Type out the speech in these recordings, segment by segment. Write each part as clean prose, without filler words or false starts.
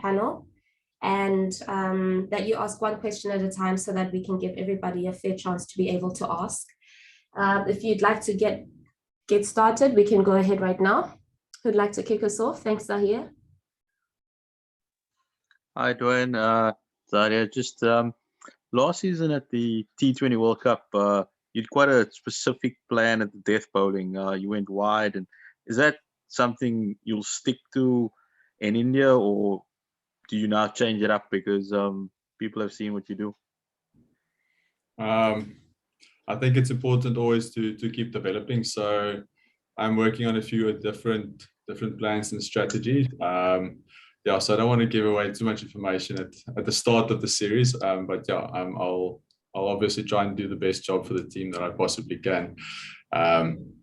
panel, and that you ask one question at a time so that we can give everybody a fair chance to be able to ask. If you'd like to get started, we can go ahead right now. Who'd like to kick us off? Thanks, Zahir. Hi, DWAINE. Zahir, just last season at the T20 World Cup, you had quite a specific plan at the death bowling. You went wide, and is that something you'll stick to in India, or do you now change it up because people have seen what you do? I think it's important always to keep developing. So I'm working on a few different plans and strategies. Yeah, so I don't want to give away too much information at the start of the series. But yeah, I'll obviously try and do the best job for the team that I possibly can,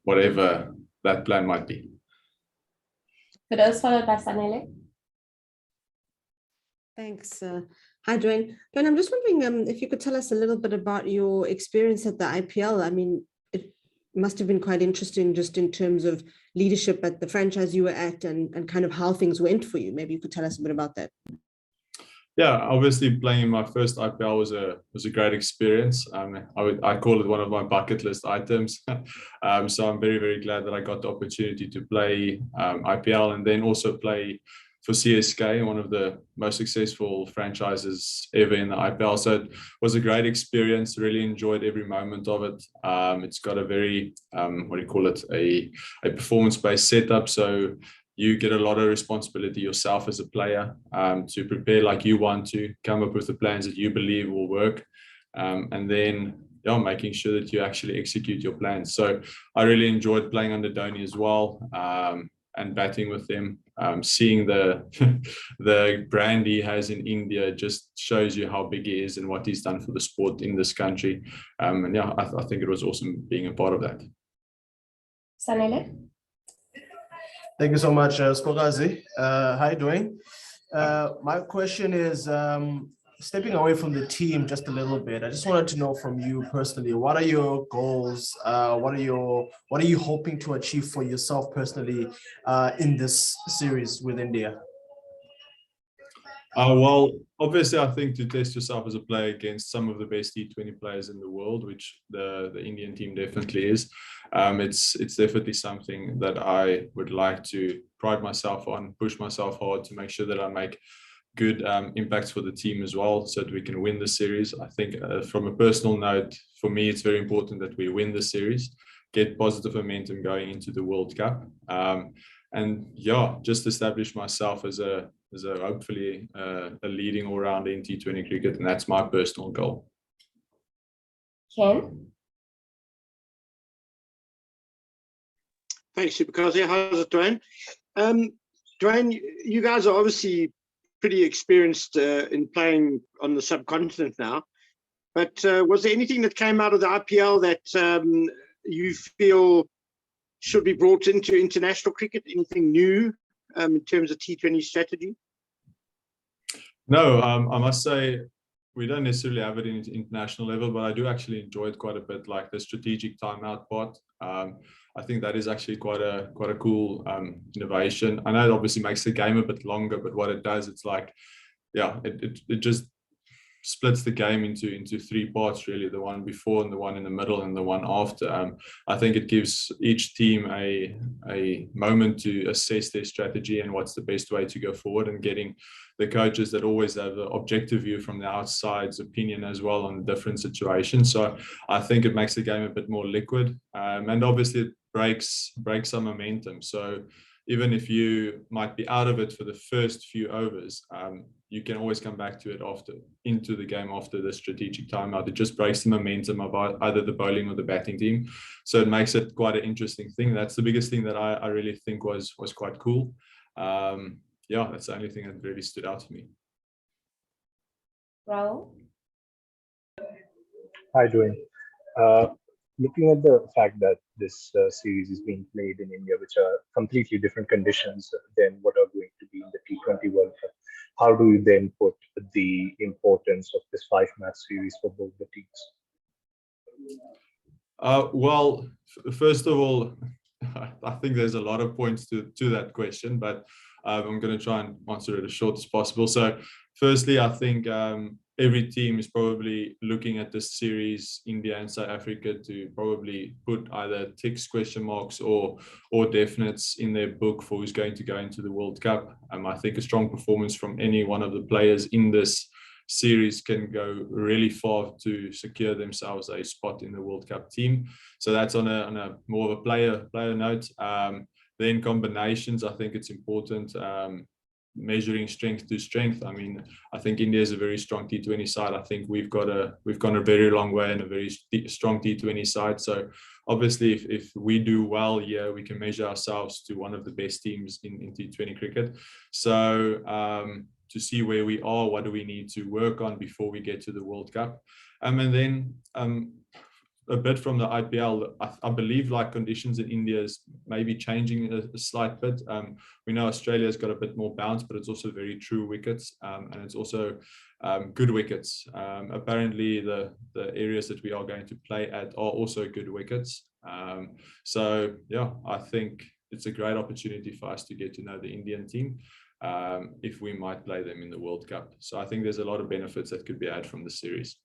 whatever that plan might be. For those followed by Sanele. Thanks. Hi, DWAINE. DWAINE, I'm just wondering if you could tell us a little bit about your experience at the IPL. I mean, it must have been quite interesting just in terms of leadership at the franchise you were at and kind of how things went for you. Maybe you could tell us a bit about that. Yeah, obviously playing in my first IPL was a great experience. I call it one of my bucket list items. So I'm very, very glad that I got the opportunity to play IPL and then also play for CSK, one of the most successful franchises ever in the IPL. So it was a great experience, really enjoyed every moment of it. It's got a very, a performance-based setup. So you get a lot of responsibility yourself as a player to prepare like you want to, come up with the plans that you believe will work. And then making sure that you actually execute your plans. So I really enjoyed playing under Dhoni as well. And batting with them, seeing the brand he has in India just shows you how big he is and what he's done for the sport in this country. And yeah, I think it was awesome being a part of that. Sanele. Thank you so much, Spogazi. Hi, DWAINE. My question is, stepping away from the team just a little bit, I just wanted to know from you personally, what are your goals? What are you hoping to achieve for yourself personally in this series with India? Well, obviously, I think to test yourself as a player against some of the best T20 players in the world, which the Indian team definitely is, it's definitely something that I would like to pride myself on, push myself hard to make sure that I make good impacts for the team as well, so that we can win the series. I think from a personal note, for me, it's very important that we win the series, get positive momentum going into the World Cup, and yeah, just establish myself as a hopefully a leading all-rounder in T20 cricket, and that's my personal goal. Ken. Thanks, Superkazi. How's it, DWAINE? DWAINE, you guys are obviously pretty experienced in playing on the subcontinent now, but was there anything that came out of the IPL that you feel should be brought into international cricket? Anything new in terms of T20 strategy? No, I must say we don't necessarily have it in international level, but I do actually enjoy it quite a bit, like the strategic timeout part. I think that is actually quite a cool innovation. I know it obviously makes the game a bit longer, but what it does, it's like, yeah, it just splits the game into three parts really, the one before and the one in the middle and the one after. I think it gives each team a moment to assess their strategy and what's the best way to go forward, and getting the coaches that always have the objective view from the outside's opinion as well on different situations. So I think it makes the game a bit more liquid, and obviously it breaks some momentum. So even if you might be out of it for the first few overs, you can always come back to it into the game after the strategic timeout. It just breaks the momentum of either the bowling or the batting team. So it makes it quite an interesting thing. That's the biggest thing that I really think was quite cool. Yeah, that's the only thing that really stood out to me. Rahul. Hi, DWAINE. Looking at the fact that this series is being played in India, which are completely different conditions than what are going to be in the T20 World Cup, how do you then put the importance of this 5-match series for both the teams? Well, first of all, I think there's a lot of points to that question, but I'm going to try and answer it as short as possible. So firstly, I think every team is probably looking at this series, India and South Africa, to probably put either ticks, question marks, or definites in their book for who's going to go into the World Cup. I think a strong performance from any one of the players in this series can go really far to secure themselves a spot in the World Cup team. So that's on a more of a player note. Then combinations, I think it's important. Measuring strength to strength. I mean, I think India is a very strong T20 side. I think we've gone a very long way in a very strong T20 side. So obviously, if we do well here, we can measure ourselves to one of the best teams in T20 cricket. So to see where we are, what do we need to work on before we get to the World Cup, and then a bit from the IPL, I believe like conditions in India is maybe changing a slight bit. We know Australia's got a bit more bounce, but it's also very true wickets, and it's also good wickets. Apparently the areas that we are going to play at are also good wickets. So yeah, I think it's a great opportunity for us to get to know the Indian team if we might play them in the World Cup. So I think there's a lot of benefits that could be had from the series.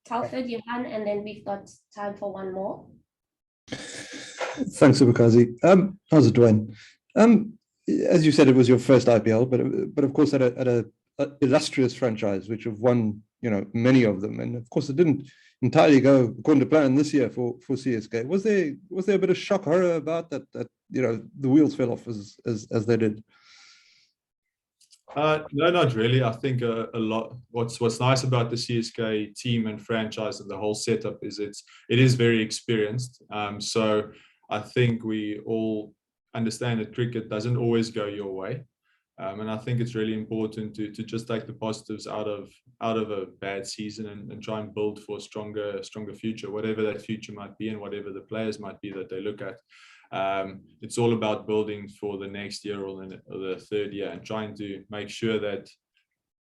Telford, Johan, and then we've got time for one more. Thanks, Subukazi. How's it, Dwayne? As you said, it was your first IPL, but of course at a illustrious franchise which have won, many of them, and of course it didn't entirely go according to plan this year for CSK. Was there a bit of shock horror about that the wheels fell off as they did? No, not really. I think a lot. What's nice about the CSK team and franchise and the whole setup is it is very experienced. So I think we all understand that cricket doesn't always go your way, and I think it's really important to just take the positives out of a bad season and try and build for a stronger future, whatever that future might be and whatever the players might be that they look at. It's all about building for the next year or the third year and trying to make sure that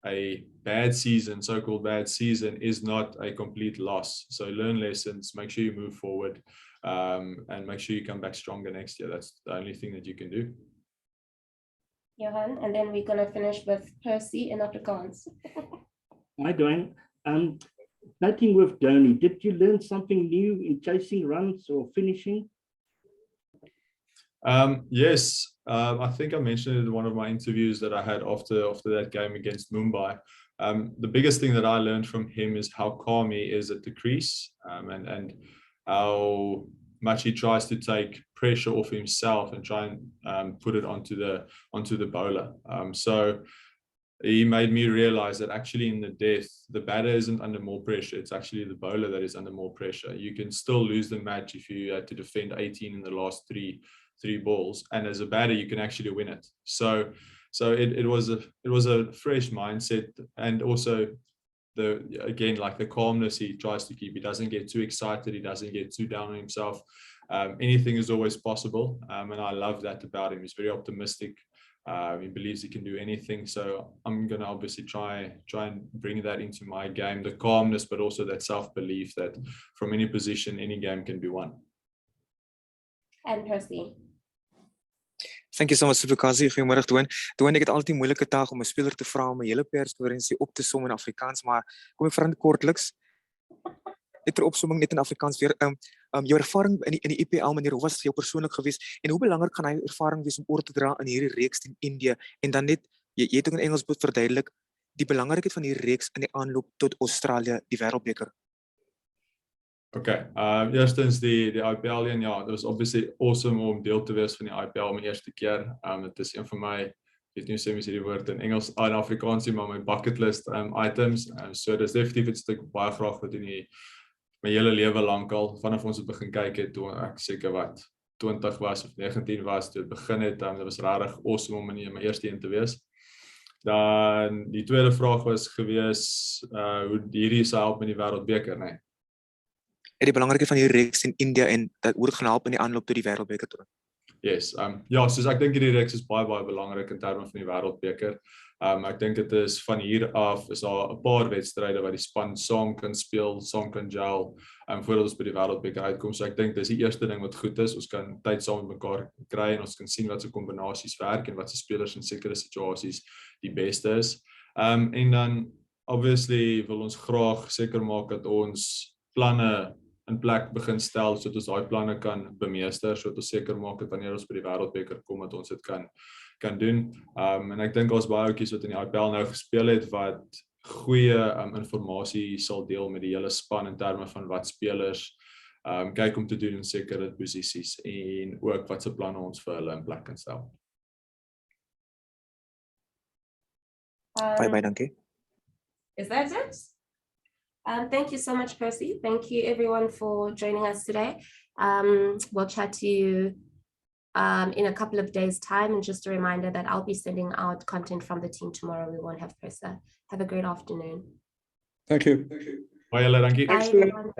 a bad season, so-called bad season, is not a complete loss. So learn lessons, make sure you move forward, and make sure you come back stronger next year. That's the only thing that you can do. Johan, and then we're going to finish with Percy in Afrikaans. Hi, Dwayne. Batting with Dhoni, did you learn something new in chasing runs or finishing? Yes, I think I mentioned it in one of my interviews that I had after that game against Mumbai. The biggest thing that I learned from him is how calm he is at the crease, and how much he tries to take pressure off himself and try and put it onto the bowler. So he made me realize that actually in the death, the batter isn't under more pressure. It's actually the bowler that is under more pressure. You can still lose the match if you had to defend 18 in the last three balls, and as a batter you can actually win it. So it was a fresh mindset, and also the calmness he tries to keep. He doesn't get too excited, he doesn't get too down on himself. Anything is always possible, and I love that about him. He's very optimistic. He believes he can do anything. So I'm going to obviously try and bring that into my game, the calmness, but also that self-belief that from any position, any game can be won. And Percy. Thank you so much, Subukazi. Goeiemôre, Dwayne. Dwayne, ek het altyd 'n moeilike taak om 'n speler te vra om 'n hele perskonferensie op te som in Afrikaans, maar kom ek vra net kortliks. Net ter opsomming net in Afrikaans weer. Jou ervaring in die IPL, meneer, hoe was dit vir jou persoonlik geweest en hoe belangrik gaan hy ervaring wees om oor te dra in hierdie reeks teen India? En dan net jy het ook in Engels moet verduidelik die belangrikheid van hierdie reeks in die aanloop tot Australië, die Wêreldbeker. Okay, eerstens die IPL een, ja, it was obviously awesome om deel te wees van die IPL my eerste keer. Het is een van my, ek weet nie hoe sê mens hierdie woord in Engels, in Afrikaans, maar my bucket list items. So dis definitief iets wat ek baie graag wil doen my hele lewe lank al, vanaf ons het begin kyk het, toe ek seker wat 20 was of 19 was, toe het begin het, dit was rarig awesome om in my eerste een te wees. Dan die tweede vraag was gewees, hoe hierdie sal help met die Wêreldbeker, nee. Die belangrikheid van hierdie reeks in India en dat hoe dit gaan help in die aanloop tot die Wêreldbeker toe. Yes, ja, soos ek dink hierdie reeks is baie belangrik in terme van die wêreldbeker. Ek dink dit is van hier af is daar 'n paar wedstryde waar die span saam kan speel, saam kan gel, voordat ons by die wêreldbeker uitkom. So ek dink dis die eerste ding wat goed is. Ons kan tyd saam met mekaar kry en ons kan sien wat se kombinasies werk en wat se spelers in sekere situasies die beste is. En dan obviously wil ons graag seker maak dat ons planne in plek begin stel sodat ons daai planne kan bemeester, sodat ons seker maak dat wanneer ons by die wêreldbeker kom dat ons dit kan doen. En ek dink ons baie ouetjies wat in die IPL nou gespeel het wat goeie informasie sal deel met die hele span in terme van wat spelers kyk om te doen in sekere posisies en ook wat se planne ons vir hulle in plek kan stel. Baie dankie. Is that it? Thank you so much, Percy. Thank you everyone for joining us today. We'll chat to you in a couple of days' time, and just a reminder that I'll be sending out content from the team tomorrow. We won't have Percy. Have a great afternoon. Thank you. Baie dankie. Bye, everyone.